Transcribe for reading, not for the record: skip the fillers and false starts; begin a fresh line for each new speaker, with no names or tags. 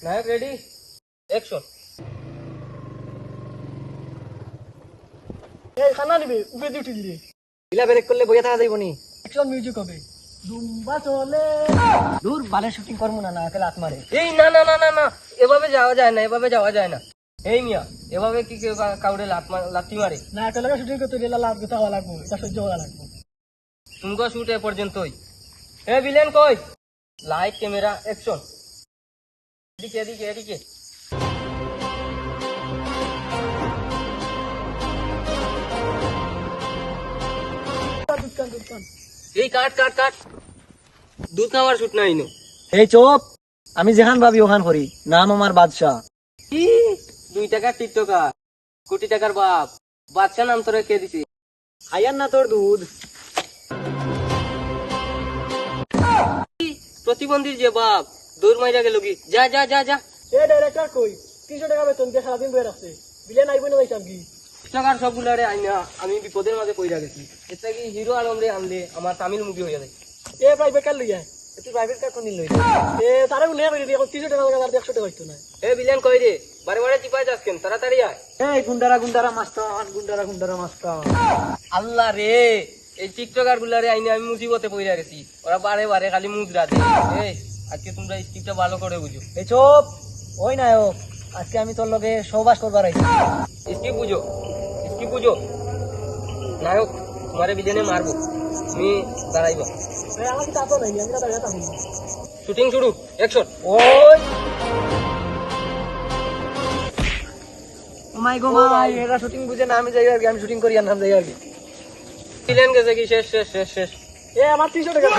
নায়ক ready, action.
এই খানা নিবি উপরে দিয়ে উঠে দিলে
ইলা ব্রেক করলে বইয়া থাকা যাইব নি?
অ্যাকশন মিউজিক হবে দুম্বা চলে দূর বালে শুটিং করবো না একে লাত মারে
এই না না না না না, এভাবে যাওয়া যায় না, এভাবে যাওয়া যায় না। এই মিয়া, এভাবে কি কেউ কাউরে লাথি মারে?
না একেলগে শুটিং করতে গেলে লাভ দিতে হওয়া লাগবো এটা সহ্য করা লাগবো
তুমকো শুট এ পর্যন্তই। এ ভিলেন কই? Light camera action. এদিকে এদিকে এদিকে।
দুধকান দুধকান
এই কাট কাট কাট, দুধ খাওয়ার শুট নাই নো।
এই চোপ আমি যেখান ভাবি ওখান করি নাম আমার বাদশাহ
2 টাকার টিকটকার, কোটি টাকার বাপ, বাদশা নাম তোরে কে দিছে?
খাইয়ান না তোর দুধ
প্রতিবন্ধীর যে বাপ, দৌড় মাইরা গেল কি? যা যা যা যা।
এ ডাইরেক্টর কই 300 টাকা বেতন দিয়ে সারাদিন বয়ে রাখছে বিলেন আইব না ভাইসাব কি
টাকার সবগুলারে আইনা আমি বিপদের মাঝে পড়া গেছি। এটা কি হিরো আলম রে আনলে আমার তামিল মুভি হয়ে যায়।
এ প্রাইভেট কার লইয়া
তুই প্রাইভেট কার কোন লই?
এ তারে উনি করে দিয়ে 300 টাকা লাগা আর 100 টাকা হইতো না
এ ভিলেন কই রে? বারে বারে চিপাই যাস কেন? তাড়াতাড়ি আয়।
এই গুন্ডারা মাস্টার
আল্লাহ রে, এই টিকটকার গুলারে আইনে আমি মুসিবতে পড়া গেছি। ওরা বারে বারে খালি মুদ্রা দেয়। এই আজকে তোমরা স্ক্রিপ্টটা ভালো করে বুঝো।
এই চোপ ওই নায়ক আজকে আমি তোর লগে সহবাস করবার আইছি
স্ক্রিপ্ট বুঝো, স্ক্রিপ্ট বুঝো। নায়ক তোমারে ভিলেনে মারবো, তুমি দাঁড়াইবা।
আমার কি তাতো নাই আমি দাঁড়িয়ে থাকি
শুটিং শুরু, অ্যাকশন।
ওই ও মাই গো মাই এরা শুটিং বুঝে না আমি যাই আর আমি শুটিং করি আর নাম যাই আর
ভিলেন গেছে কি? শেষ শেষ শেষ শেষ।
এ আমার 300 টাকা